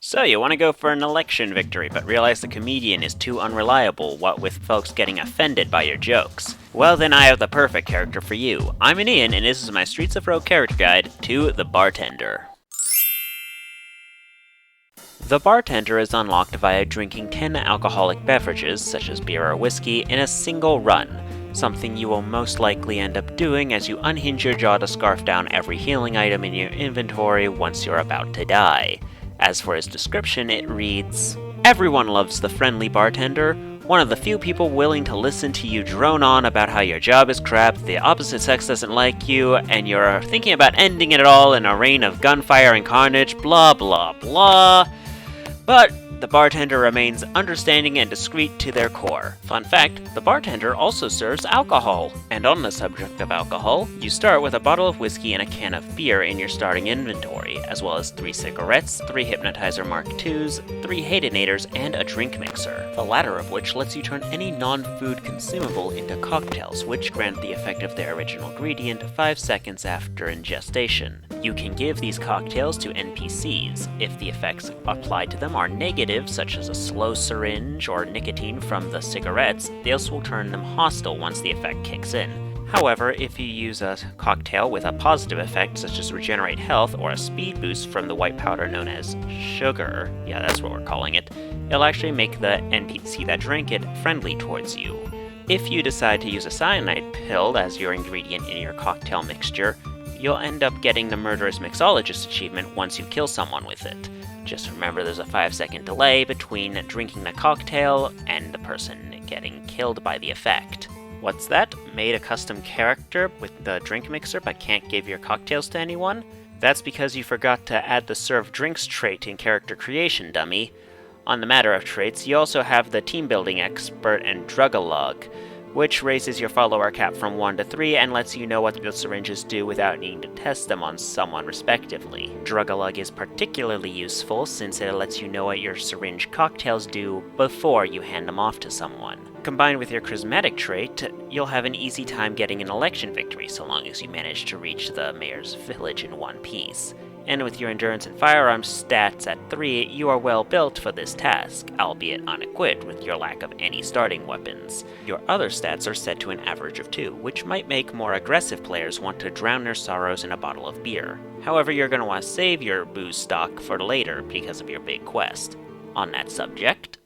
So you want to go for an election victory, but realize the comedian is too unreliable, what with folks getting offended by your jokes. Well then I have the perfect character for you. I'm an Ian, and this is my Streets of Rogue character guide to the Bartender. The Bartender is unlocked via drinking 10 alcoholic beverages, such as beer or whiskey, in a single run. Something you will most likely end up doing as you unhinge your jaw to scarf down every healing item in your inventory once you're about to die. As for his description, it reads, "Everyone loves the friendly bartender, one of the few people willing to listen to you drone on about how your job is crap, the opposite sex doesn't like you, and you're thinking about ending it all in a rain of gunfire and carnage, blah blah blah." But the bartender remains understanding and discreet to their core. Fun fact, the bartender also serves alcohol. And on the subject of alcohol, you start with a bottle of whiskey and a can of beer in your starting inventory, as well as 3 cigarettes, 3 Hypnotizer Mark IIs, 3 Hadenators, and a drink mixer, the latter of which lets you turn any non-food consumable into cocktails, which grant the effect of their original ingredient 5 seconds after ingestion. You can give these cocktails to NPCs. If the effects applied to them are negative, such as a slow syringe or nicotine from the cigarettes, this will turn them hostile once the effect kicks in. However, if you use a cocktail with a positive effect, such as regenerate health or a speed boost from the white powder known as sugar, yeah, that's what we're calling it, it'll actually make the NPC that drank it friendly towards you. If you decide to use a cyanide pill as your ingredient in your cocktail mixture, you'll end up getting the Murderous Mixologist achievement once you kill someone with it. Just remember there's a 5-second delay between drinking the cocktail and the person getting killed by the effect. What's that? Made a custom character with the drink mixer but can't give your cocktails to anyone? That's because you forgot to add the serve drinks trait in character creation, dummy. On the matter of traits, you also have the team building expert and Drug-a-log, which raises your follower cap from 1 to 3 and lets you know what the syringes do without needing to test them on someone respectively. Drug-a-log is particularly useful since it lets you know what your syringe cocktails do before you hand them off to someone. Combined with your charismatic trait, you'll have an easy time getting an election victory so long as you manage to reach the mayor's village in one piece. And with your endurance and firearms stats at 3, you are well built for this task, albeit unequipped with your lack of any starting weapons. Your other stats are set to an average of 2, which might make more aggressive players want to drown their sorrows in a bottle of beer. However, you're going to want to save your booze stock for later because of your big quest. On that subject,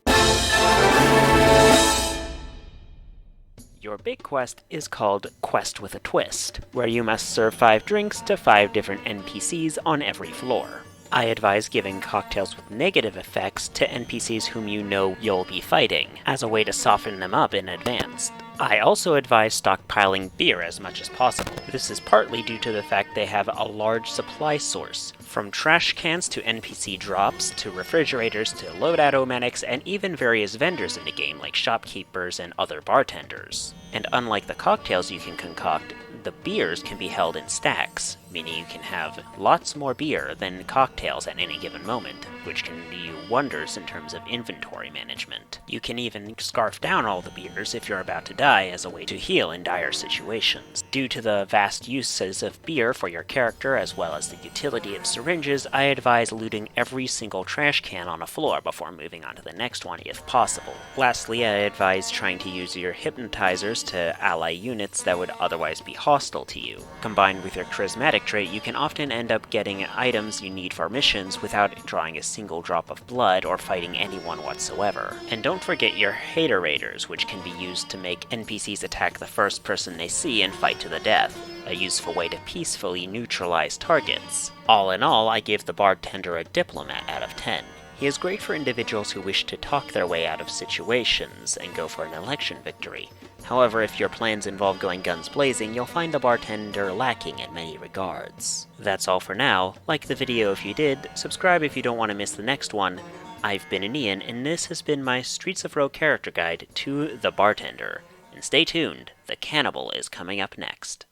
your big quest is called Quest with a Twist, where you must serve 5 drinks to 5 different NPCs on every floor. I advise giving cocktails with negative effects to NPCs whom you know you'll be fighting, as a way to soften them up in advance. I also advise stockpiling beer as much as possible. This is partly due to the fact they have a large supply source, from trash cans to NPC drops, to refrigerators, to loadout medics, and even various vendors in the game like shopkeepers and other bartenders. And unlike the cocktails you can concoct, the beers can be held in stacks, meaning you can have lots more beer than cocktails at any given moment, which can do you wonders in terms of inventory management. You can even scarf down all the beers if you're about to die as a way to heal in dire situations. Due to the vast uses of beer for your character as well as the utility of syringes, I advise looting every single trash can on a floor before moving on to the next one if possible. Lastly, I advise trying to use your hypnotizers to ally units that would otherwise be hostile to you. Combined with your charismatic trait, you can often end up getting items you need for missions without drawing a single drop of blood or fighting anyone whatsoever. And don't forget your Haterators, which can be used to make NPCs attack the first person they see and fight to the death, a useful way to peacefully neutralize targets. All in all, I give the bartender a diplomat out of 10. He is great for individuals who wish to talk their way out of situations and go for an election victory. However, if your plans involve going guns blazing, you'll find the bartender lacking in many regards. That's all for now. Like the video if you did, subscribe if you don't want to miss the next one. I've been Ian, and this has been my Streets of Rogue character guide to the Bartender. And stay tuned, the cannibal is coming up next.